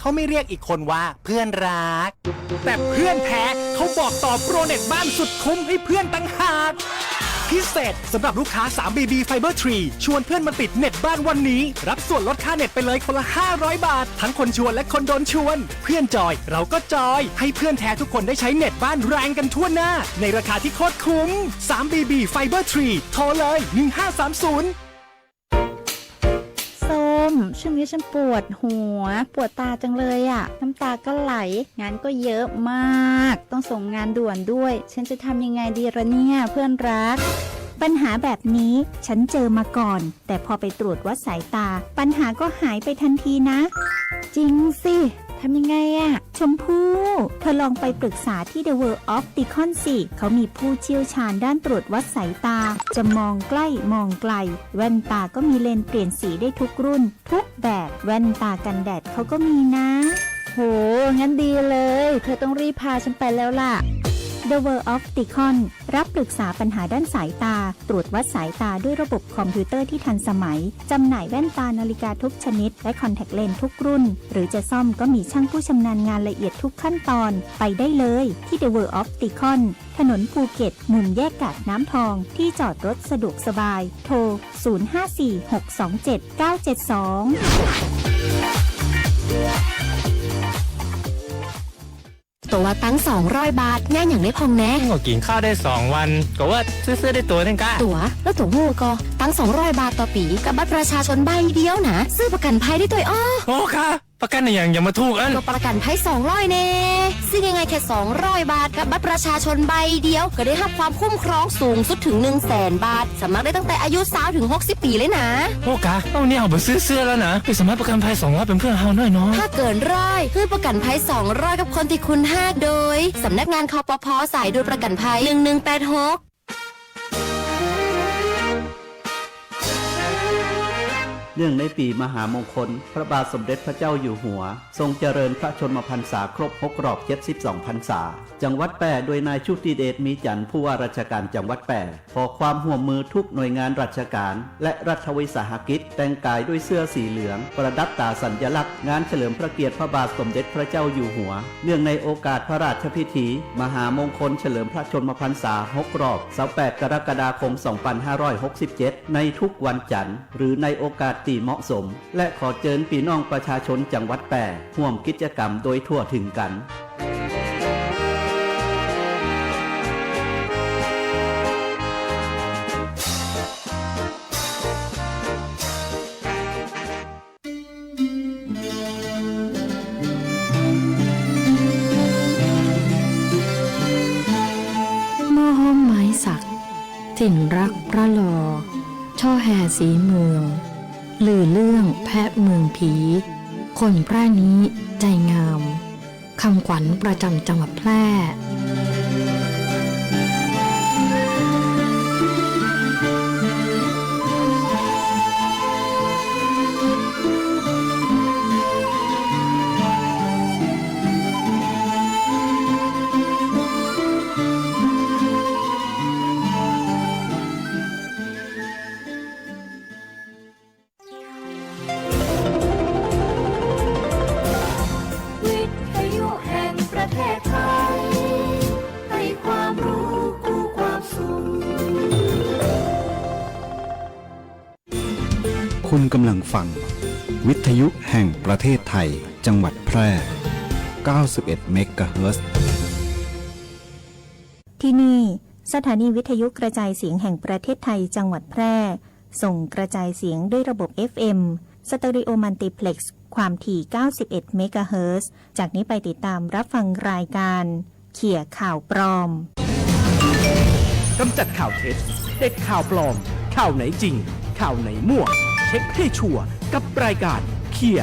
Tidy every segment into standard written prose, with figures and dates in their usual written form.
เขาไม่เรียกอีกคนว่าเพื่อนรักแต่เพื่อนแท้เขาบอกต่อโปรเน็ตบ้านสุดคุ้มให้เพื่อนตั้งหากพิเศษสำหรับลูกค้า 3BB Fiber Tree ชวนเพื่อนมาติดเน็ตบ้านวันนี้รับส่วนลดค่าเน็ตไปเลยคนละ500 บาททั้งคนชวนและคนโดนชวนเพื่อนจอยเราก็จอยให้เพื่อนแท้ทุกคนได้ใช้เน็ตบ้านแรงกันทั่วหน้าในราคาที่โคตรคุ้ม 3BB Fiber Tree โทรเลย1530ส้มช่วงนี้ฉันปวดหัวปวดตาจังเลยอะน้ำตาก็ไหลงานก็เยอะมากต้องส่งงานด่วนด้วยฉันจะทำยังไงดีล่ะเนี่ยเพื่อนรักปัญหาแบบนี้ฉันเจอมาก่อนแต่พอไปตรวจวัดสายตาปัญหาก็หายไปทันทีนะจริงสิทำยังไงอะชมพู่เธอลองไปปรึกษาที่ The World of Opticon สิเขามีผู้เชี่ยวชาญด้านตรวจวัดสายตาจะมองใกล้มองไกลแว่นตาก็มีเลนส์เปลี่ยนสีได้ทุกรุ่นทุกแบบแว่นตากันแดดเขาก็มีนะโหงั้นดีเลยเธอต้องรีบพาฉันไปแล้วล่ะThe World of Opticon รับปรึกษาปัญหาด้านสายตาตรวจวัดสายตาด้วยระบบคอมพิวเตอร์ที่ทันสมัยจำหน่ายแว่นตานาฬิกาทุกชนิดและคอนแทคเลนส์ทุกรุ่นหรือจะซ่อมก็มีช่างผู้ชำนาญงานละเอียดทุกขั้นตอนไปได้เลยที่ The World of Opticon ถนนภูเก็ตมุมแยกกาดน้ำทองที่จอดรถสะดวกสบายโทร0546279972ตัวตั้ง200 บาทง่ายอย่างได้พองแน่ก็กินข้าวได้2 วันก็ว่าซื้อได้ตัวนึงก็ตัวแล้วตัวงูก็ตั้ง200 บาทต่อปีกับบัตรประชาชนใบเดียวนะซื้อประกันภัยได้ตัวอ้อโอ้ค่ะประกันอย่างอย่ามาถูกอันก็ประกันภัย200เน่ซึ่งยังไงแค่200 บาทกับบัตรประชาชนใบเดียวก็ได้รับความคุ้มครองสูงสุดถึง 100,000 บาทสมัครได้ตั้งแต่อายุ20ถึง60 ปีเลยนะโอ้กะเอาเนี่ยเอาไปซื้อเสื้อแล้วนะไปสมัครประกันภัย200เป็นเพื่อนเฮาหน่อยเนาะถ้าเกิน100คือประกันภัย200กับคนที่คุณ5โดยสำนักงานคปภ.สายด่วนประกันภัย1186เนื่องในปีมหามงคลพระบาทสมเด็จพระเจ้าอยู่หัวทรงเจริญพระชนมพรรษาครบ6 รอบ 72 พรรษาจังหวัดแปร่โดยนายชุติเดชมีจันทร์ผู้ว่าราชการจังหวัดแปร่ขอความร่วมมือทุกหน่วยงานราชการและรัฐวิสาหกิจแต่งกายด้วยเสื้อสีเหลืองประดับตาสัญลักษณ์งานเฉลิมพระเกียรติพระบาทสมเด็จพระเจ้าอยู่หัวเนื่องในโอกาสพระราชพิธีมหามงคลเฉลิมพระชนมพรรษา6 รอบ 28 กรกฎาคม 2567 ในทุกวันจันทร์หรือในโอกาสที่เหมาะสมและขอเชิญพี่น้องประชาชนจังหวัดแปร่ร่วมกิจกรรมโดยทั่วถึงกันหม้อห้อมไม้สักถิ่นรักพระลอช่อแห่สีเมืองลือเรื่องแพะเมืองผีคนแพร่นี้ใจงามคำขวัญประจำจังหวัดแพร่คุณกำลังฟังวิทยุแห่งประเทศไทยจังหวัดแพร่ 91 เมกะเฮิรตซ์ ที่นี่สถานีวิทยุกระจายเสียงแห่งประเทศไทยจังหวัดแพร่ส่งกระจายเสียงด้วยระบบ FM สเตอริโอมัลติเพล็กซ์ความถี่ 91 เมกะเฮิรตซ์จากนี้ไปติดตามรับฟังรายการเขี่ยข่าวปลอมกำจัดข่าวเท็จเด็ดข่าวปลอมข่าวไหนจริงข่าวไหนมั่วเช็คให้ชัวร์กับรายการเขี่ย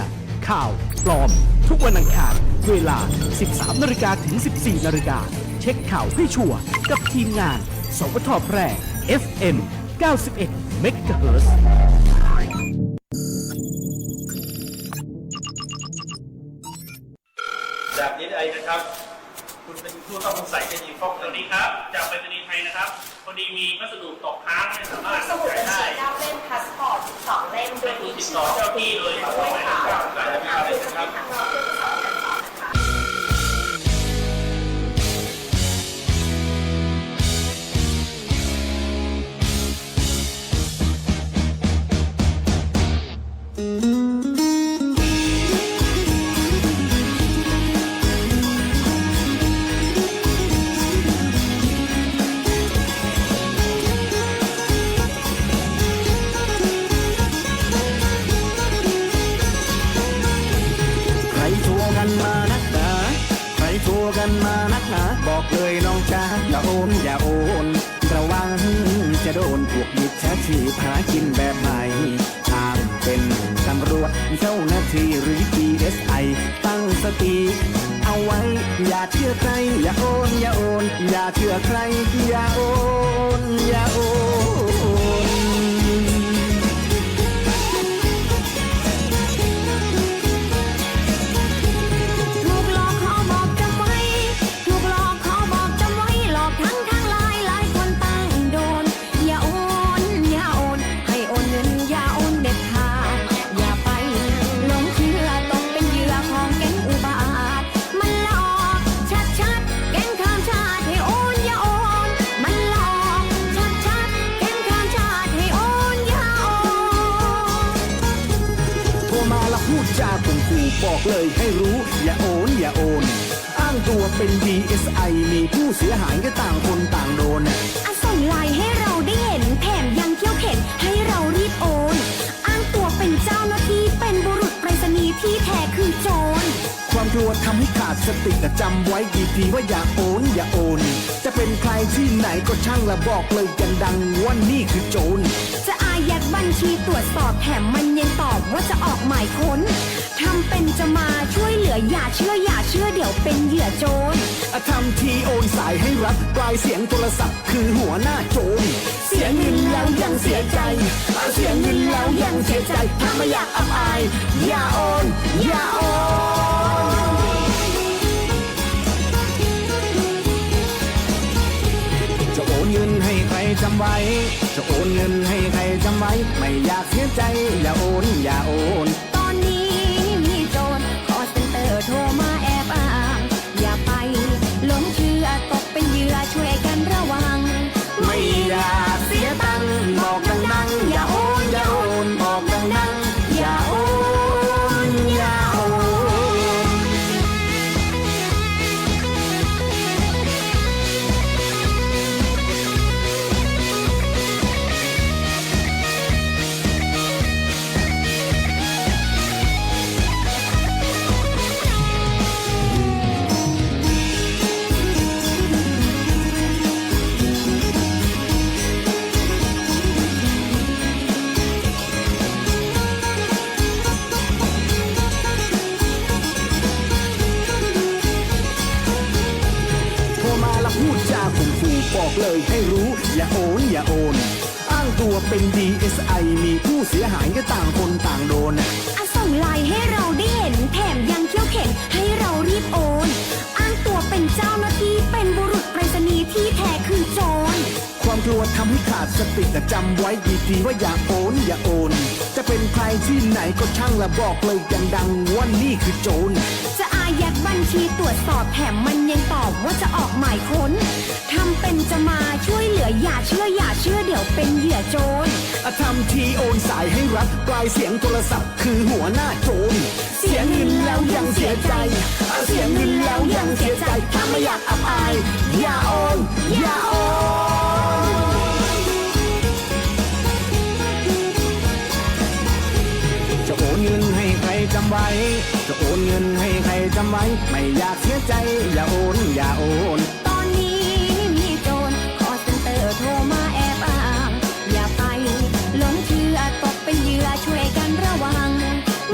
ข่าวปลอมทุกวันอังคารเวลา 13 นาฬิกาถึง 14 นาฬิกาเช็คข่าวให้ชัวร์กับทีมงานสวท.แพร่ FM 91 เมกะเฮิรตซ์จากนี้ไอนะครับคุณเป็นผู้ต้องสงสัยคดีฟอกเงินนี้ครับจากไปรษณีย์ไทยนะครับพอดีมีพัสดุตกค้างไม่สามารถสมุดบัญชี9 เล่มพาสปอร์ต12 เล่มโดยมีติดต่อเจ้าที่เลยครับไม่ได้ครับ กันมานักหนาใครโทรกันมานักหนาบอกเลยน้องจ้าอย่าโอนอย่าโอนระวังจะโดนพวกมิจฉาชีพหากินแบบใหม่อ้างเป็นตำรวจเจ้าหน้าที่หรือ PSI ตั้งสติเอาไว้อย่าเชื่อใครอย่าโอนอย่าโอนอย่าเชื่อใครอย่าโอนอย่าโอน ถูกหลอกขอบอกจำไว้ถูกหลอกขอบอกจำไว้หลอกทั้งหลายคนตั้งโดนอย่าโอนอย่าโอนให้โอนเงินอย่าโอนเด็ดขาดอย่าไปหลงเชื่อตกเป็นเหยื่อของแก๊งอุบาทมันหลอกชัดๆแก๊งข้ามชาติให้โอนอย่าโอนมันหลอกชัดๆแก๊งข้ามชาติให้โอนอย่าโอน โทรมาแล้วพูดจาข่มขู่บอกเลยให้รู้อย่าโอนอย่าโอนอ้างตัวเป็น DSI มีผู้เสียหายก็ต่างคนต่างโดน ส่งไลน์ให้เราได้เห็นแถมยังเขี้ยวเข็นให้เรารีบโอนอ้างตัวเป็นเจ้าหน้าที่เป็นบุรุษไปรษณีย์ที่แท้คือโจร ความกลัวทำให้ขาดสติแต่จำไว้ดีๆว่าอย่าโอนอย่าโอน จะเป็นใครที่ไหนก็ช่างละบอกเลยกันดังว่านี่คือโจร จะอายัดบัญชีตรวจสอบแถมมันยังตอบว่าจะออกหมายค้นทำเป็นจะมาช่วยเหลืออย่าเชื่อเดี๋ยวเป็นเหยื่อโจร ทำทีโอนสายให้รัฐปลายเสียงโทรศัพท์คือหัวหน้าโจรเสียเงินแล้วยังเสียใจเสียเงินแล้วยังเสียใจถ้าไม่อยากอับอายอย่าโอนอย่าโอนจะโอนเงินให้ใครจำไว้จะโอนเงินให้ใครจำไว้ไม่อยากเสียใจอย่าโอนอย่าโอน ตอนนี้มีโจรคอเซ็นเตอร์โทรมาแอบอ้างอย่าไปหลงเชื่อตกเป็นเหยื่อช่วยกันระวัง ไม่อยากเสียตังค์บอกดังๆอย่าโอนอย่าโอนบอกดังๆอย่าโอนอย่าโอนพูดจาข่มขู่บอกเลยให้รู้อย่าโอนอย่าโอนอ้างตัวเป็น DSI มีผู้เสียหายก็ต่างคนต่างโดน ส่งไลน์ให้เราได้เห็นแถมยังเขี้ยวเข็นให้เรารีบโอนอ้างตัวเป็นเจ้าหน้าที่เป็นบุรุษไปรษณีย์ที่แท้คือโจร ความกลัวทำให้ขาดสติแต่จำไว้ดีๆว่าอย่าโอนอย่าโอน จะเป็นใครที่ไหนก็ช่างละบอกเลยกันดังว่านี่คือโจร จะอายัดบัญชีตรวจสอบแถมมันยังตอบว่าจะออกหมายค้นทำเป็นจะมาช่วยเหลืออย่าเชื่อเดี๋ยวเป็นเหยื่อโจร ทำทีโอนสายให้รัฐปลายเสียงโทรศัพท์คือหัวหน้าโจรเสียเงินแล้วยังเสียใจเสียเงินแล้วยังเสียใจถ้าไม่อยากอับอายอย่าโอนอย่าโอนจะโอนเงินให้ใครจำไว้จะโอนเงินให้ใครจำไว้ไม่อยากเสียใจอย่าโอนอย่าโอน ตอนนี้มีโจรคอเซ็นเตอร์โทรมาแอบอ้างอย่าไปหลงเชื่อตกเป็นเหยื่อช่วยกันระวัง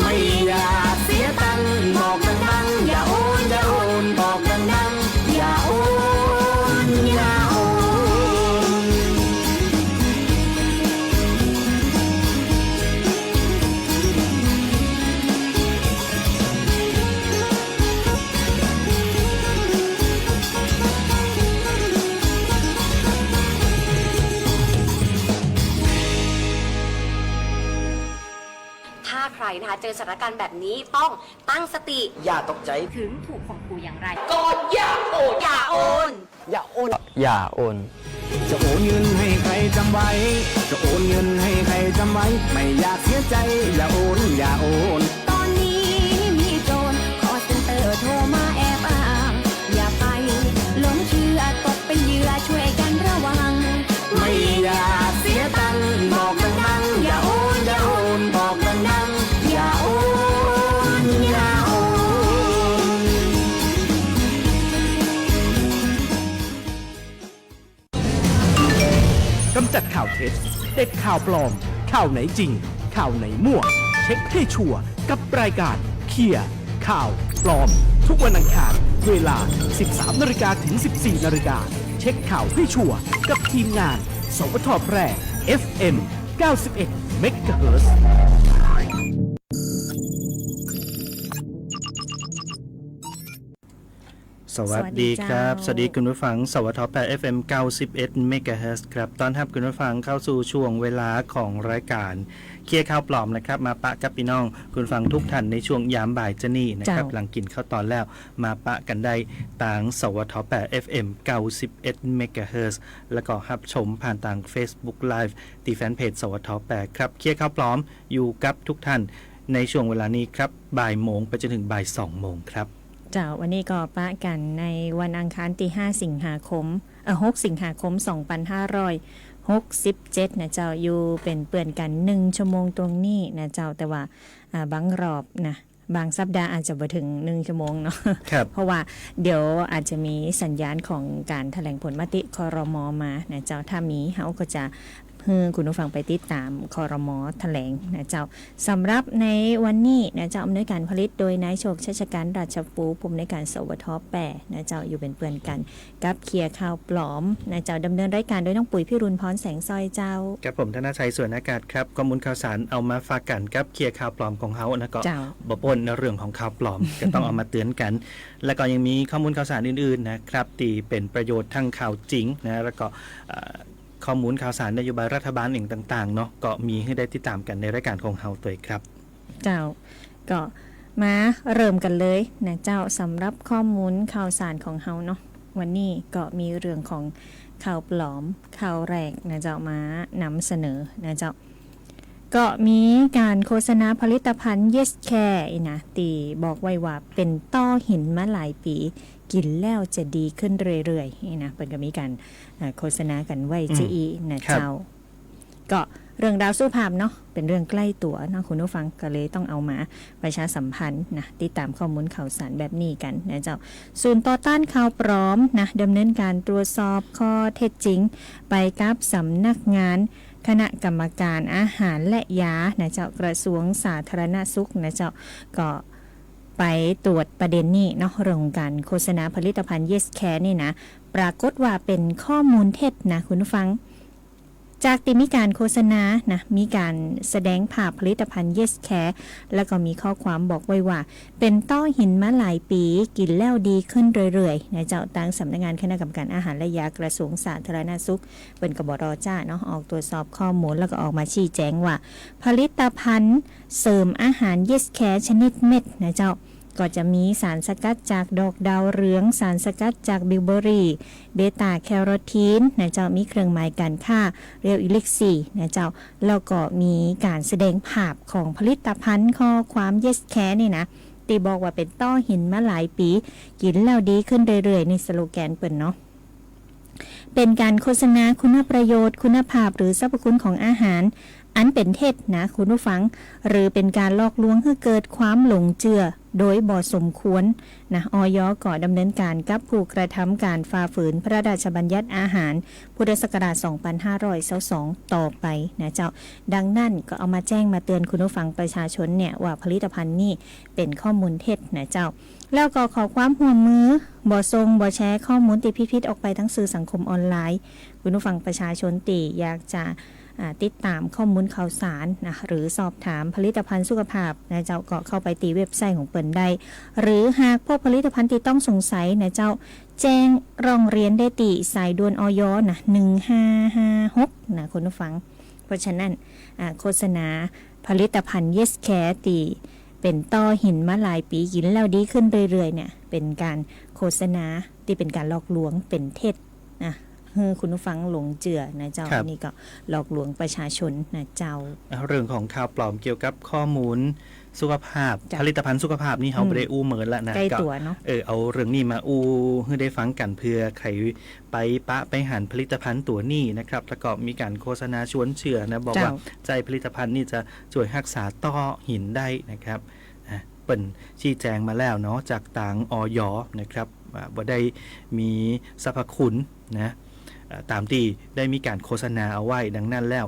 ไม่อยากเสียตังค์บอกดังๆอย่าโอนอย่าโอนบอกดังๆอย่าโอนอย่าโอน ถ้าใครนะคะเจอสถานการณ์แบบนี้ต้องตั้งสติ อย่าตกใจ ถึงถูกข่มขู่อย่างไร ก่อนอย่าโอน อย่าโอน อย่าโอน อย่าโอน จะโอนเงินให้ใครจำไว้จะโอนเงินให้ใครจำไว้ไม่อยากเสียใจอย่าโอนอย่าโอน ตอนนี้มีโจรคอเซ็นเตอร์โทรมาแอบอ้างอย่าไปหลงเชื่อตกเป็นเหยื่อช่วยกันระวัง ไม่อยากเสียตังค์บอกดังๆอย่าโอนอย่าโอนบอกดังๆอย่าโอนอย่าโอน เท็จเด็ดข่าวปลอมข่าวไหนจริงข่าวไหนมั่วเช็คให้ชัวร์กับรายการเคลียร์ข่าวปลอมทุกวันอังคารเวลา 13 นาฬิกาถึง 14 นาฬิกาเช็คข่าวให้ชัวร์กับทีมงานสวทแพร่ FM 91 MHzสวัสดีครับสวัสดีคุณผู้ฟังสวทแปด FM 91 MHz ครับต้อนรับคุณผู้ฟังเข้าสู่ช่วงเวลาของรายการเคลียร์ข่าวปลอมนะครับมาปะกับพี่น้องคุณฟังทุกท่านในช่วงยามบ่ายจะนี่นะครับหลังกินข้าวตอนแล้วมาปะกันได้ต่างสวทแปด FM 91 MHz แล้วก็รับชมผ่านทาง Facebook Live ที่แฟนเพจสวทแปดครับเคลียร์ข่าวปลอมอยู่กับทุกท่านในช่วงเวลานี้ครับบ่ายโมงไปจนถึงบ่าย2โมงครับเจ้าวันนี้ก็ปะกันในวันอังคารที่5 สิงหาคม6 สิงหาคม 2567นะเจ้าอยู่เป็นเปื่อนกัน1ชั่วโมงตรงนี้นะเจ้าแต่ว่าบางรอบนะบางสัปดาห์อาจจะบ่ถึง1ชั่วโมงเนาะ เพราะว่าเดี๋ยวอาจจะมีสัญญาณของการแถลงผลมติครม.มานะเจ้าถ้ามีเฮาก็จะคุณผู้ฟังไปติดตามครม.แถลงนะเจ้าสำหรับในวันนี้นะเจ้าอำนวยการผลิตโดยนายโชคชัชการราชปูผู้อำนวยการสวทแปนะเจ้าอยู่เป็นเพื่อนกันกับเคลียร์ข่าวปลอมนะเจ้าดำเนินรายการโดยน้องปุ๋ยพิรุณพรแสงซอยเจ้ากับผมธนชัยสวนอากาศครับข้อมูลข่าวสารเอามาฝากกันกับเคลียร์ข่าวปลอมของเฮานะก็บ่ปนในเรื่องของข่าวปลอม ก็ต้องเอามาเตือนกันแล้วก็ยังมีข้อมูลข่าวสารอื่นๆนะครับที่เป็นประโยชน์ทั้งข่าวจริงนะแล้วก็ข้อมูลข่าวสารนโยบายรัฐบาลเองต่างๆเนาะก็มีให้ได้ติดตามกันในรายการของเฮาตัวครับเจ้าก็มาเริ่มกันเลยนะเจ้าสำหรับข้อมูลข่าวสารของเฮาเนาะวันนี้ก็มีเรื่องของข่าวปลอมข่าวแรกนะเจ้ามานำเสนอนะเจ้าก็มีการโฆษณาผลิตภัณฑ์ Yes Care นะตีบอกไว้ว่าเป็นต้อหินมาหลายปีกินแล้วจะดีขึ้นเรื่อยๆนี่นะเปิดก็มีการโฆษณากันไว้จีนะเจ้าก็เรื่องราวสู้ภาพเนาะเป็นเรื่องใกล้ตัวเนาะคุณผู้ฟังก็เลยต้องเอามาประชาสัมพันธ์นะติดตามข้อมูลข่าวสารแบบนี้กันนะเจ้าศูนย์ต่อต้านข่าวปลอมนะดำเนินการตรวจสอบข้อเท็จจริงไปกับสำนักงานคณะกรรมการอาหารและยานะเจ้ากระทรวงสาธารณสุขนะเจ้าก็ไปตรวจประเด็นนี้เนาะเรื่องของการโฆษณาผลิตภัณฑ์ Yes Care นี่นะปรากฏว่าเป็นข้อมูลเท็จนะคุณผู้ฟังจากที่มีการโฆษณานะมีการแสดงภาพผลิตภัณฑ์ Yes Care แล้วก็มีข้อความบอกไว้ว่าเป็นต้อหินมาหลายปีกินแล้วดีขึ้นเรื่อยๆนะเจ้าตั้งสำนักงานคณะกรรมการอาหารและยากระทรวงสาธารณสุขเป็นกบร.จ้าเนาะออกตรวจสอบข้อมูลแล้วก็ออกมาชี้แจงว่าผลิตภัณฑ์เสริมอาหาร Yes Care ชนิดเม็ดนะเจ้าก็จะมีสารสกัดจากดอกดาวเรืองสารสกัดจากบิวเบอรี่เบต้าแคโรทีนนะเจ้ามีเครื่องหมายการค้าเรียวอิเล็กซีนะเจ้าแล้วก็มีการแสดงภาพของผลิตภัณฑ์ข้อความ Yes Care นี่นะตีบอกว่าเป็นต้อหินมาหลายปีกินแล้วดีขึ้นเรื่อยๆในสโลแกนเปิ่นเนาะเป็นการโฆษณาคุณประโยชน์คุณภาพหรือสรรพคุณของอาหารอันเป็นเท็จนะคุณผู้ฟังหรือเป็นการลอกลวงให้เกิดความหลงเชื่อโดยบ่สมควรนะอย.ก็ดำเนินการกับผู้กระทำการฝ่าฝืนพระราชบัญญัติอาหารพุทธศักราช 2522 ต่อไปนะเจ้าดังนั้นก็เอามาแจ้งมาเตือนคุณผู้ฟังประชาชนเนี่ยว่าผลิตภัณฑ์นี้เป็นข้อมูลเท็จนะเจ้าแล้วก็ขอความร่วมมือบ่ส่งบ่แชร์ข้อมูลที่ผิดๆออกไปทั้งสื่อสังคมออนไลน์คุณผู้ฟังประชาชนที่อยากจะติดตามข้อมูลข่าวสารนะหรือสอบถามผลิตภัณฑ์สุขภาพนะเจ้าก็เข้าไปตีเว็บไซต์ของเปิ่นได้หรือหากพบผลิตภัณฑ์ที่ต้องสงสัยนะเจ้าแจ้งร้องเรียนได้ที่สายด่วนอย.นะ1556นะคุณผู้ฟังเพราะฉะนั้นโฆษณาผลิตภัณฑ์ Yes Care ที่เป็นต้อหินมาหลายปีกินแล้วดีขึ้นเรื่อยๆเนี่ยเป็นการโฆษณาที่เป็นการหลอกลวงเป็นเท็จนะคุณผู้ฟังหลงเจือนะเจ้าอันนี้ก็หลอกลวงประชาชนนะเจ้าเรื่องของข่าวปลอมเกี่ยวกับข้อมูลสุขภาพผลิตภัณฑ์สุขภาพนี่เขาไม่ได้อู้เหมือนละนะใกล้ตัวเนาะเอาเรื่องนี้มาอู้ให้ได้ฟังกันเพื่อใครไปหันผลิตภัณฑ์ตัวนี้นะครับแล้วก็มีการโฆษณาชวนเชื่อนะบอกว่าใจผลิตภัณฑ์นี่จะช่วยรักษาต้อหินได้นะครับเปิ่นชี้แจงมาแล้วเนาะจากต่างอย.นะครับว่าได้มีสรรพคุณนะ ตามที่ได้มีการโฆษณาเอาไว้ดังนั้นแล้ว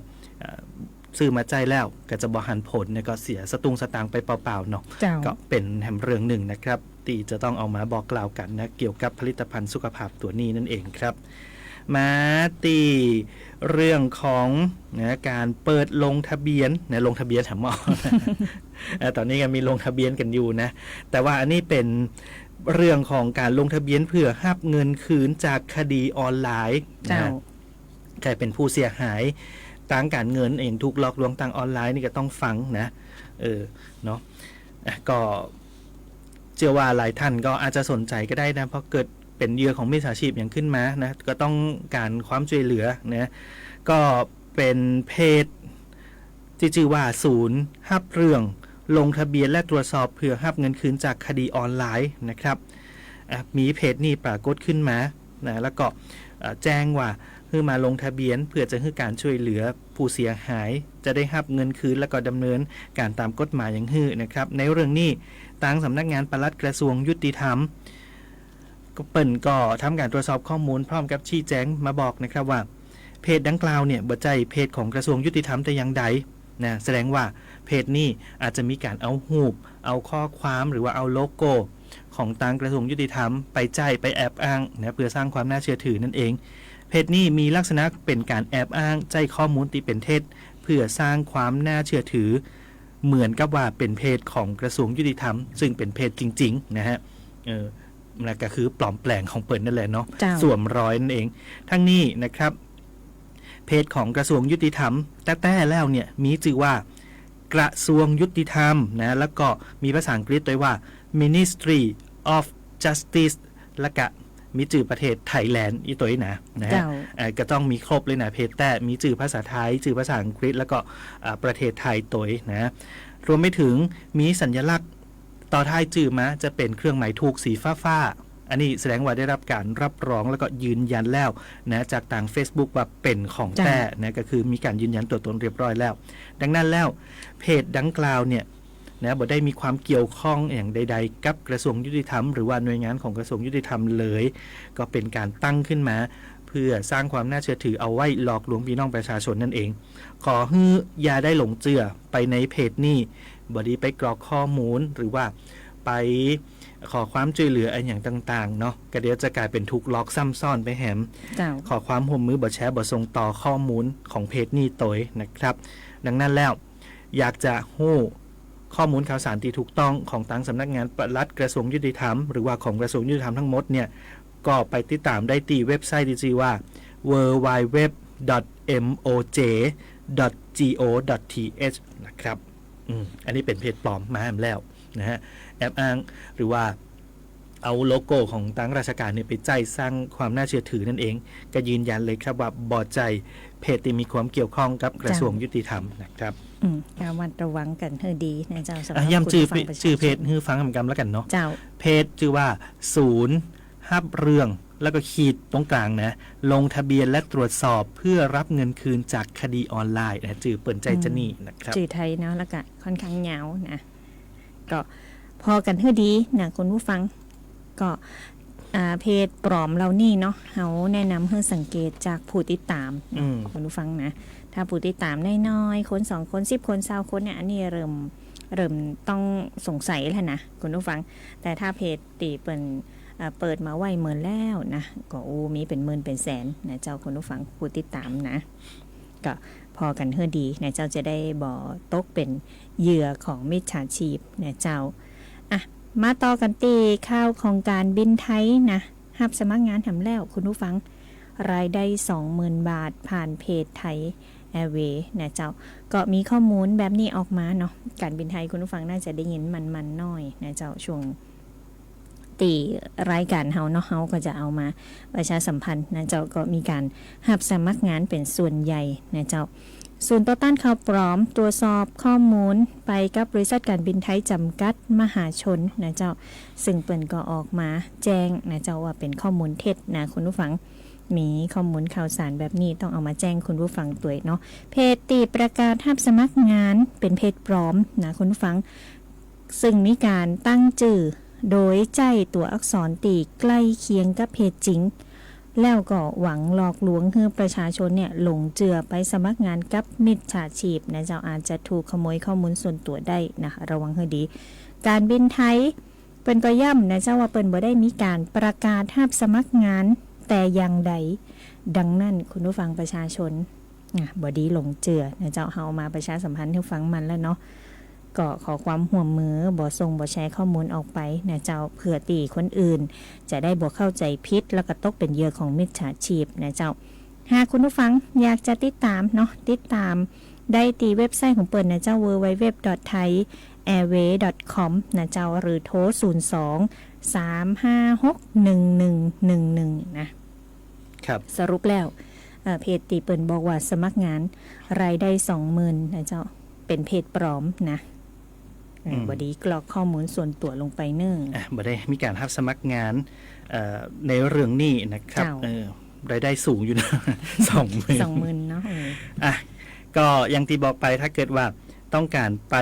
ซื้อมาใจแล้วก็จะบ่หันผลเนี่ยก็เสียสตุ้งสตางค์ไปเปล่าๆเนาะก็เป็นแหมเรื่องหนึ่งนะครับที่จะต้องเอามาบอกกล่าวกันนะเกี่ยวกับผลิตภัณฑ์สุขภาพตัวนี้นั่นเองครับมาตีเรื่องของนะการเปิดลงทะเบียนนะลงทะเบียนถามหมอ ตอนนี้ก็มีลงทะเบียนกันอยู่นะแต่ว่าอันนี้เป็นเรื่องของการลงทะเบียนเพื่อหับเงินคืนจากคดีออนไลน์นะใครเป็นผู้เสียหายทางการเงินเองถูกหลอกลวงทางออนไลน์นี่ก็ต้องฟังนะเนาะก็เชื่อว่าหลายท่านก็อาจจะสนใจก็ได้นะเพราะเกิดเป็นเหยื่อของมิจฉาชีพอย่างขึ้นมานะก็ต้องการความช่วยเหลือนะก็เป็นเพจที่ชื่อว่าศูนย์หับเรื่องลงทะเบียนและตรวจสอบเพื่อหับเงินคืนจากคดีออนไลน์นะครับมีเพจนี้ปรากฏขึ้นมานะแล้วก็แจ้งว่าคือมาลงทะเบียนเพื่อจะให้การช่วยเหลือผู้เสียหายจะได้หับเงินคืนแล้วก็ดำเนินการตามกฎหมายอย่างฮื้อนะครับในเรื่องนี้ทางสำนักงานปลัดกระทรวงยุติธรรมก็เปิ่นก็ทำการตรวจสอบข้อมูลพร้อมกับชี้แจงมาบอกนะครับว่าเพจดังกล่าวเนี่ยบ่ใจเพจของกระทรวงยุติธรรมแต่อย่างใดนะแสดงว่าเพจนี้อาจจะมีการเอารูปเอาข้อความหรือว่าเอาโลโก้ของทางกระทรวงยุติธรรมไปใจไปแอบอ้างนะเพื่อสร้างความน่าเชื่อถือนั่นเองเพจนี้มีลักษณะเป็นการแอบอ้างใจข้อมูลที่เป็นเท็จเพื่อสร้างความน่าเชื่อถือเหมือนกับว่าเป็นเพจของกระทรวงยุติธรรมซึ่งเป็นเพจจริงๆนะฮะนั่นก็คือปลอมแปลงของเปิดนั่นแหละเนาะสวมรอยนั่นเองทั้งนี้นะครับเพจของกระทรวงยุติธรรมแต่แล้วเนี่ยมีชื่อว่ากระทรวงยุติธรรมนะแล้วก็มีภาษาอังกฤษด้วยว่า Ministry of Justice แล้วก็มีชื่อประเทศไทยแลนด์อีตัวนี้นะฮะก็ต้องมีครบเลยนะเพจแต่มีชื่อภาษาไทยชื่อภาษาอังกฤษแล้วก็ประเทศไทยตัวนะรวมไปถึงมีสัญลักษณ์ต่อท้ายชื่อมาจะเป็นเครื่องหมายถูกสีฟ้าอันนี้แสดงว่าได้รับการรับรองแล้วก็ยืนยันแล้วนะจากทาง Facebook ว่าเป็นของแท้นะก็คือมีการยืนยันตัวตนเรียบร้อยแล้วดังนั้นแล้วเพจดังกล่าวเนี่ยนะบ่ได้มีความเกี่ยวข้องอย่างใดๆกับกระทรวงยุติธรรมหรือว่าหน่วยงานของกระทรวงยุติธรรมเลยก็เป็นการตั้งขึ้นมาเพื่อสร้างความน่าเชื่อถือเอาไว้หลอกลวงพี่น้องประชาชนนั่นเองขอให้อย่าได้หลงเชื่อไปในเพจนี้บ่ได้ไปกรอกข้อมูลหรือว่าไปขอความช่วยเหลืออะไรอย่างต่างๆเนาะก็เดี๋ยวจะกลายเป็นถูกหลอกซ้ำซ้อนไปแหมขอความร่วมมือบ่แชร์บ่ส่งต่อข้อมูลของเพจนี้ตัวนะครับดังนั้นแล้วอยากจะฮู้ข้อมูลข่าวสารที่ถูกต้องของทางสำนักงานปลัดกระทรวงยุติธรรมหรือว่าของกระทรวงยุติธรรมทั้งหมดเนี่ยก็ไปติดตามได้ที่เว็บไซต์ที่ชื่อว่า www.moj.go.th นะครับอันนี้เป็นเพจปลอมมาแล้วนะฮะแอบอ้างหรือว่าเอาโลโก้ของทางราชการเนี่ยไปใจสร้างความน่าเชื่อถือนั่นเองก็ยืนยันเลยครับว่าบ่ใจเพจที่มีความเกี่ยวข้องกับกระทรวงยุติธรรมนะครับระวังระวังกันให้ดีนะเจ้าสำหรับย้ำชื่อเพจให้ฟังกำแล้วกันเนาะเพจชื่อว่าศูนย์หับเรื่องแล้วก็ขีดตรงกลางนะลงทะเบียนและตรวจสอบเพื่อรับเงินคืนจากคดีออนไลน์นะชื่อเปิ่นใจจะนี่นะครับชื่อไทยเนาะแล้วก็ค่อนข้างยาวนะก็พอกันให้ดีนะคุณผู้ฟังก็เพจปลอมเรานี่เนาะเขาแนะนำให้สังเกตจากผู้ติดตามคุณผู้ฟังนะถ้าผู้ติดตามน้อยๆคน2คน10คน20คนเนี่ยอันนี้เริ่มต้องสงสัยแล้วนะคุณผู้ฟังแต่ถ้าเพจตีเปิดมาไว้10,000แล้วนะก็มีเป็น10,000เป็นแสนนะเจ้าคุณผู้ฟังผู้ติดตามนะก็พอกันให้ดีนะเจ้าจะได้บ่ตกเป็นเหยื่อของมิจฉาชีพนะเจ้ามาต่อกันตีข่าวของการบินไทยนะรับสมัครงานทำแล้วคุณผู้ฟังรายได้ 20,000 บาทผ่านเพจไทยแอร์เวย์นะเจ้าก็มีข้อมูลแบบนี้ออกมาเนาะการบินไทยคุณผู้ฟังน่าจะได้ยินมันน้อยนะเจ้าช่วงตีรายการเฮาเนาะเฮาก็จะเอามาประชาสัมพันธ์นะเจ้าก็มีการรับสมัครงานเป็นส่วนใหญ่นะเจ้าศูนย์ต่อต้านข่าวปลอมตรวจสอบข้อมูลไปกับบริษัทการบินไทยจำกัดมหาชนนะเจ้าซึ่งเปิ้นก็ออกมาแจ้งนะเจ้าว่าเป็นข้อมูลเท็จนะคุณผู้ฟังมีข้อมูลข่าวสารแบบนี้ต้องเอามาแจ้งคุณผู้ฟังตัวเนาะเพจตีประกาศรับสมัครงานเป็นเพจปลอมนะคุณผู้ฟังซึ่งมีการตั้งชื่อโดยใจตัวอักษรตีใกล้เคียงกับเพจจริง แล้วก็หวังหลอกลวงให้ประชาชนเนี่ยหลงเจือไปสมัครงานกับมิจฉาชีพนะเจ้าอาจจะถูกขโมยข้อมูลส่วนตัวได้นะระวังให้ดีการบินไทยเปิ้นก็ย่ำนะเจ้าว่าเปิ้นบ่ได้มีการประกาศรับสมัครงานแต่อย่างใดดังนั้นคุณผู้ฟังประชาชนบ่ดีหลงเจือนะเจ้าเฮามาประชาสัมพันธ์ให้ฟังมันแล้วเนาะก็ขอความห่วงมือบ่ส่งบ่แชร์ข้อมูลออกไปนะเจ้าเผื่อตีคนอื่นจะได้บ่เข้าใจผิดแล้วก็ตกเป็นเหยื่อของมิจฉาชีพนะเจ้าหากคุณผู้ฟังอยากจะติดตามเนาะติดตามได้ตีเว็บไซต์ของเปิ้นนะเจ้า www.thaiairways.com นะเจ้าหรือโทร02-356-1111นะครับสรุปแล้วเพจตีเปิ้นบอกว่าสมัครงานรายได้ 20,000 นะเจ้าเป็นเพจปลอมนะบ่ดีกรอกข้อมูลส่วนตัวลงไปเนิ่งบ่ได้มีการรับสมัครงานในเรื่องนี้นะครับรายได้สูงอยู่นะ 20,000 เนาะก็อย่างที่บอกไปถ้าเกิดว่าต้องการไป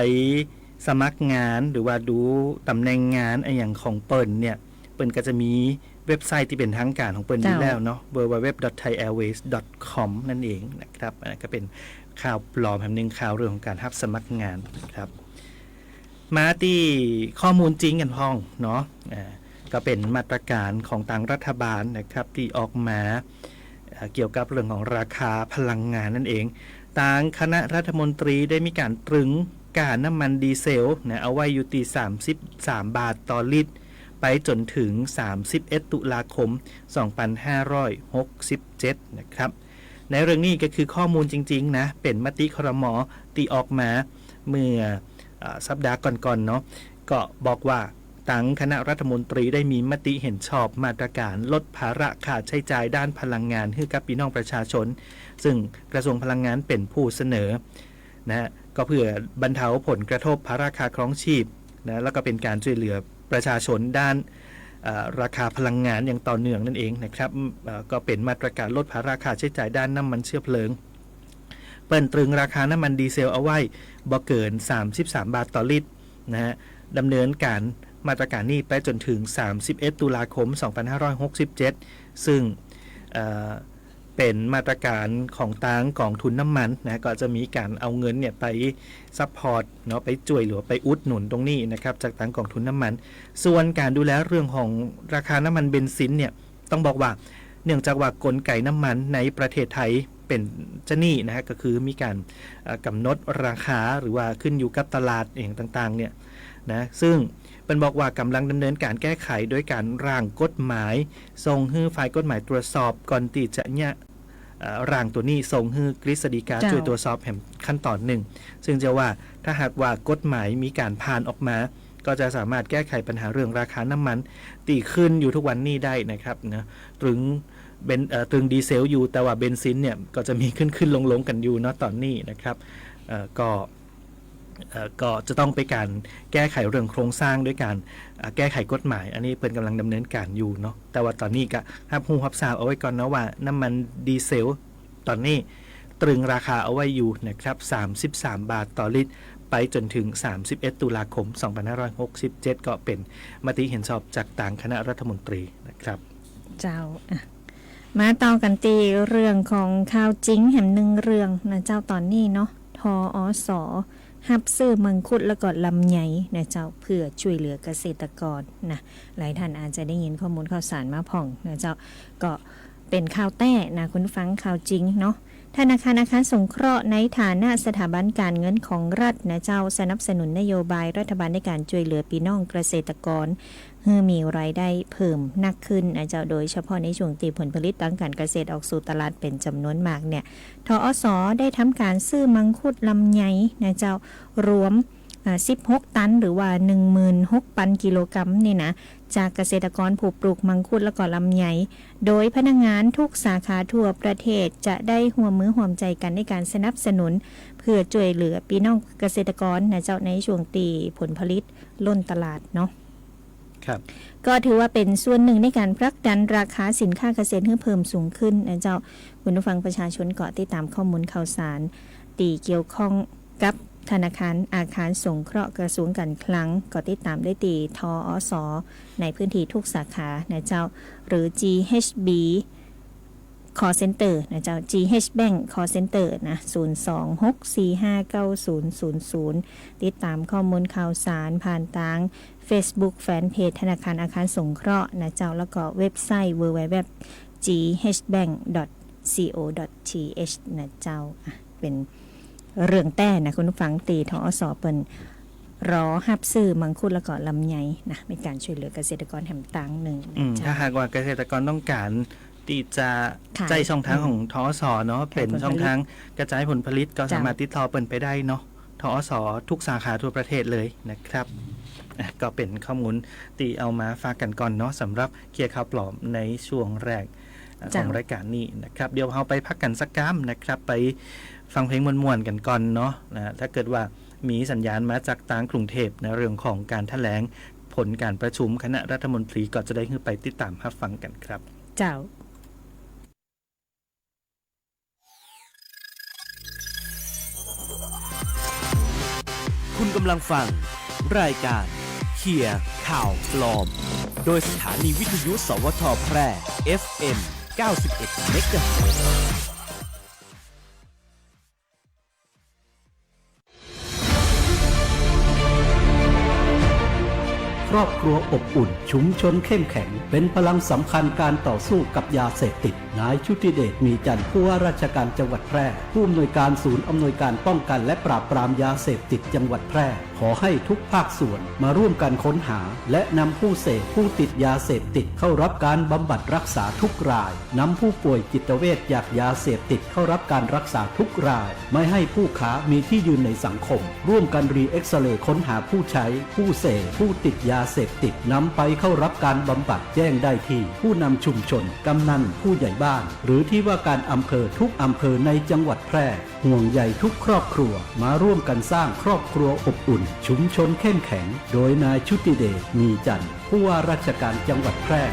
สมัครงานหรือว่าดูตำแหน่งงานอย่างของเปิ้นเนี่ยเปิ้นก็จะมีเว็บไซต์ที่เป็นทางการของเปิ้นอยู่แล้วเนาะ www.thaiairways.com นั่นเองนะครับอันนั้นก็เป็นข่าวปลอมแห่งหนึ่งข่าวเรื่องของการรับสมัครงานนะครับมาที่ข้อมูลจริงกันพ้องเนาะก็เป็นมาตรการของทางรัฐบาลนะครับที่ออกมาเกี่ยวกับเรื่องของราคาพลังงานนั่นเองทางคณะรัฐมนตรีได้มีการตรึงค่าน้ำมันดีเซลนะเอาไว้อยู่ที่33 บาทต่อลิตรไปจนถึง31 ตุลาคม 2567นะครับในเรื่องนี้ก็คือข้อมูลจริงๆนะเป็นมติครม.ที่ออกมาเมื่อสัปดาห์ก่อนๆเนาะก็บอกว่าทางคณะรัฐมนตรีได้มีมติเห็นชอบมาตรการลดภาระค่าใช้จ่ายด้านพลังงานให้กับพี่น้องประชาชนซึ่งกระทรวงพลังงานเป็นผู้เสนอนะก็เพื่อบรรเทาผลกระทบภาระค่าครองชีพนะแล้วก็เป็นการช่วยเหลือประชาชนด้านราคาพลังงานอย่างต่อเนื่องนั่นเองนะครับก็เป็นมาตรการลดภาระค่าใช้จ่ายด้านน้ำมันเชื้อเพลิงเปิ้นตรึงราคาน้ำมันดีเซลเอาไว้บ่เกิน33 บาทต่อลิตรนะฮะดำเนินการมาตรการนี้ไปจนถึง31 ตุลาคม 2567ซึ่งเป็นมาตรการของทางกองทุนน้ำมันนะก็จะมีการเอาเงินเนี่ยไปซัพพอร์ตเนาะไปช่วยหรือไปอุดหนุนตรงนี้นะครับจากทางกองทุนน้ำมันส่วนการดูแลเรื่องของราคาน้ำมันเบนซินเนี่ยต้องบอกว่าเนื่องจากว่ากลไกน้ำมันในประเทศไทยเป็นจะนี่นะฮะก็คือมีการกำหนดราคาหรือว่าขึ้นอยู่กับตลาดอย่างต่างๆเนี่ยนะซึ่งเป็นบอกว่ากำลังดำเนินการแก้ไขโดยการร่างกฎหมายส่งให้ฝ่ายกฎหมายตรวจสอบก่อนที่จะเนี่ยร่างตัวนี้ส่งให้กฤษฎีกาช่วยตรวจสอบแห่งขั้นตอนหนึ่งซึ่งจะว่าถ้าหากว่ากฎหมายมีการผ่านออกมาก็จะสามารถแก้ไขปัญหาเรื่องราคาน้ำมันตีขึ้นอยู่ทุกวันนี้ได้นะครับนะตึงดีเซลอยู่แต่ว่าเบนซินเนี่ยก็จะมีขึ้นลงกันอยู่เนาะตอนนี้นะครับก็จะต้องไปการแก้ไขเรื่องโครงสร้างด้วยการแก้ไขกฎหมายอันนี้เป็นกำลังดำเนินการอยู่เนาะแต่ว่าตอนนี้ก็ฮับฮูฮับซาวเอาไว้ก่อนนะว่าน้ำมันดีเซลตอนนี้ตรึงราคาเอาไว้อยู่นะครับ33 บาทต่อลิตรไปจนถึง31 ตุลาคม 2567ก็เป็นมติเห็นชอบจากทางคณะรัฐมนตรีนะครับเจ้ามาต่อกันตีเรื่องของข่าวจริงแห่งหนึ่งเรื่องนะเจ้าตอนนี้เนาะทอสฮับซื้อมังคุดแล้วก็ลำไยนะเจ้าเพื่อช่วยเหลือเกษตรกรนะหลายท่านอาจจะได้ยินข้อมูลข่าวสารมาผ่องนะเจ้าก็เป็นข่าวแต้นะคุณฟังข่าวจริงเนาะธนาคารอาคารสงเคราะห์ในฐานะสถาบันการเงินของรัฐนะเจ้าสนับสนุนนโยบายรัฐบาลในการช่วยเหลือพี่น้องเกษตรกรให้มีรายได้เพิ่มนักขึ้นนะเจ้าโดยเฉพาะในช่วงที่ผลผลิตทางการเกษตรออกสู่ตลาดเป็นจำนวนมากเนี่ยทอส.ได้ทำการซื้อมังคุดลำไยนะเจ้ารวม16 ตันหรือว่า 16,000 กิโลกรัมนี่นะจากเกษตรกรผู้ปลูกมังคุดและก็ลำไยโดยพนักงานทุกสาขาทั่วประเทศจะได้ร่วมมือร่วมใจกันในการสนับสนุนเพื่อช่วยเหลือพี่น้องเกษตรกรนะเจ้าในช่วงตีผลผลิตล้นตลาดเนาะก็ถือว่าเป็นส่วนหนึ่งในการผลักดันราคาสินค้าเกษตรให้เพิ่มสูงขึ้นนะเจ้าคุณผู้ฟังประชาชนเกาะติดตามข้อมูลข่าวสารตีเกี่ยวข้องกับธนาคารอาคารสงเคราะห์กระทรวงการคลังก็ติดตามได้ตีทอส.ในพื้นที่ทุกสาขานะเจ้าหรือ GHB call center นะเจ้า GH Bank call center นะ026459000ติดตามข้อมูลข่าวสารผ่านทาง Facebook Fanpage ธนาคารอาคารสงเคราะห์นะเจ้าแล้วก็เว็บไซต์ www.ghbank.co.th นะเจ้าเป็นเรื่องแต่นะคุณผู้ฟังตีทอสเปิ้นรอฮับซื้อมังคุดแล้วก็ลำไยนะเป็นการช่วยเหลือเกษตรกรแห่งต่างหนึ่งถ้าหากว่าเกษตรกรต้องการที่จะใจช่องทางของทอสเนาะเป็นช่องทางกระจายผลผลิตก็สามารถติดต่อเปิ่นไปได้เนาะทอสทุกสาขาทั่วประเทศเลยนะครับก็เป็นข้อมูลตีเอามาฝากกันก่อนเนาะสำหรับเคลียร์ข่าวปลอมในช่วงแรกของรายการนี้นะครับเดี๋ยวเราไปพักกันสักก้ามนะครับไปฟังเพลงม่วนๆกันก่อนเนาะนะถ้าเกิดว่ามีสัญญาณมาจากต่างกรุงเทพในเรื่องของการแถลงผลการประชุมคณะรัฐมนตรีก็จะได้ขึ้นไปติดตามรับฟังกันครับเจ้าคุณกำลังฟังรายการเคลียร์ข่าวปลอมโดยสถานีวิทยุสวทแพร่ FM 91 เมกะเฮิรตซ์ครอบครัวอบอุ่นชุมชนเข้มแข็งเป็นพลังสำคัญการต่อสู้กับยาเสพติดนายชุติเดชมีจันทร์ผู้ว่าราชการจังหวัดแพร่ผู้อำนวยการศูนย์อำนวยการป้องกันและปราบปรามยาเสพติดจังหวัดแพร่ขอให้ทุกภาคส่วนมาร่วมกันค้นหาและนำผู้เสพผู้ติดยาเสพติดเข้ารับการบำบัดรักษาทุกรายนำผู้ป่วยจิตเวชจากยาเสพติดเข้ารับการรักษาทุกรายไม่ให้ผู้ค้ามีที่ยืนในสังคมร่วมกันรีเอ็กซเรย์ค้นหาผู้ใช้ผู้เสพผู้ติดยาเสพติดนำไปเข้ารับการบำบัดแจ้งได้ที่ผู้นำชุมชนกำนันผู้ใหญ่บ้านหรือที่ว่าการอำเภอทุกอำเภอในจังหวัดแพร่ห่วงใยทุกครอบครัวมาร่วมกันสร้างครอบครัวอบอุ่นชุมชนเข้มแข็งโดยนายชุติเดชมีจันทร์ผู้ว่าราชการจังหวัดแพร่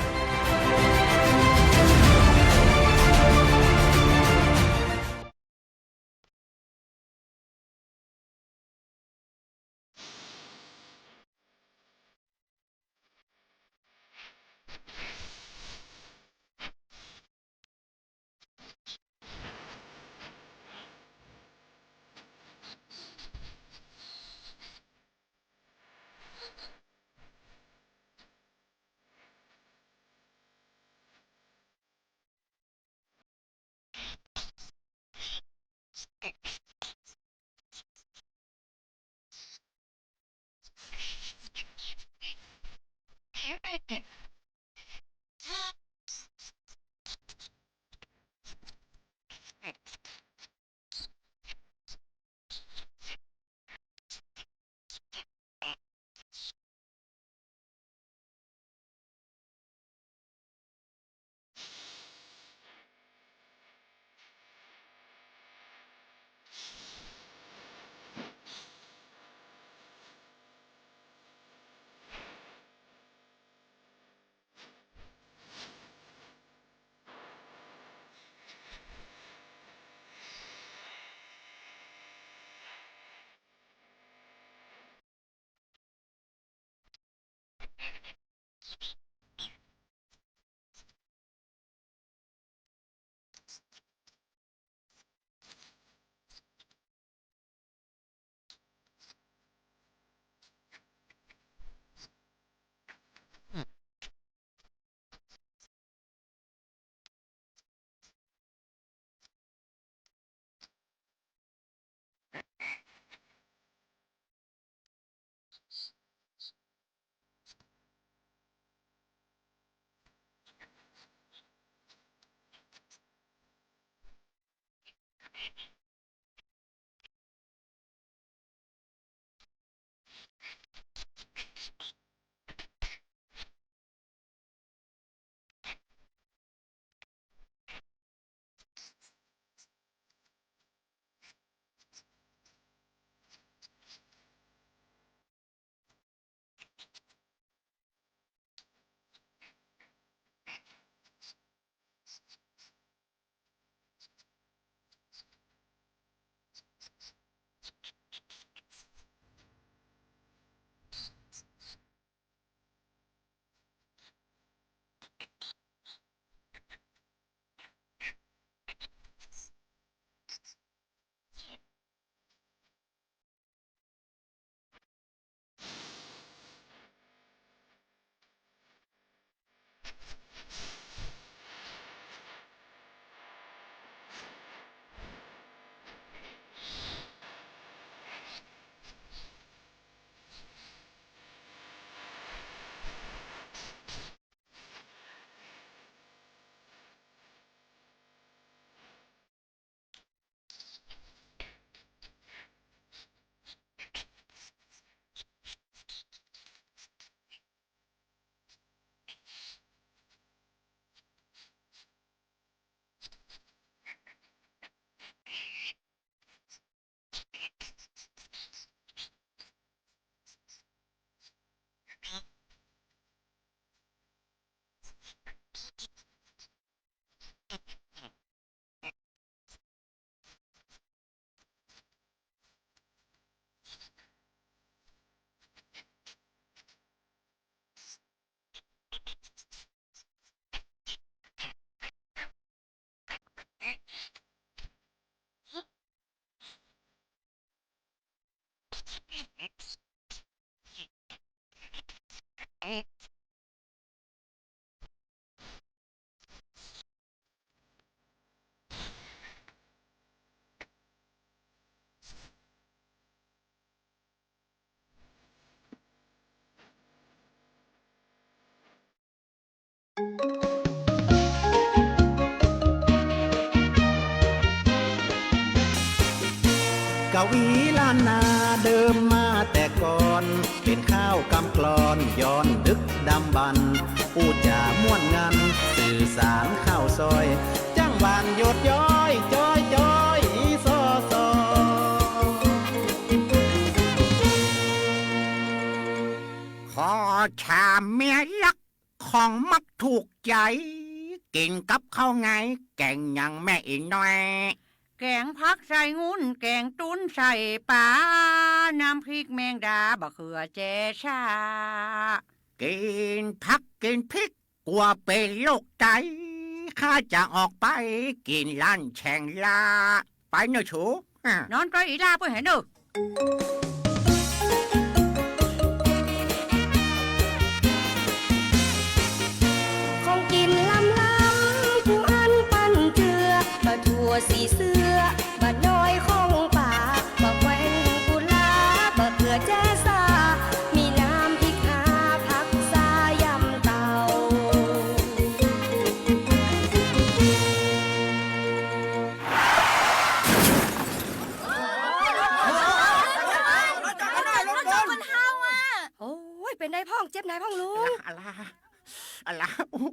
กวีล้านนาเดิมมาแต่ก่อน เป็นข้าวกำกลอนย้อนดึกดำบรรพ์พูดจาม่วนงันสื่อสารข้าวซอยจ้างบานหยดย้อยจอยจอยซอซอ ขอชามเมียลักของมักถูกใจ กินกับข้าวไงแกงยังแม่อีน้อย แกงพักใส่งุ้นแกงตุ้นใส่ปลาน้ำพริกแมงดาบะเขือเจชา กินผักกินพริกกลัวเป็นโรคไตข้าจะออกไปกินลั่นแช่งลาไปเนอะชูนอนก็อีลาเพื่อเห็นเนอะของกินล้ำผู้อันปันเจือบะทั่วสีเสื้อบะน้อยของป่าบะแหวงกุลาบะเขือแจซามีน้ำพริกหาผักซายำเต่า โอ้ยเป็นนายพ่องเจ็บนายพ่องลุง อะไรโอ้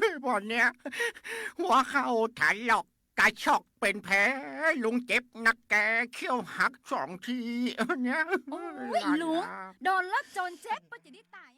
ยบอนเนี้ยหัวเข่าถลอกกระชอกเป็นแผลลุงเจ็บนักแกเขี้ยวหัก2 ทีเนี่ย โอ้ยลุงโดนรถจนเจ็บปะจะได้ตาย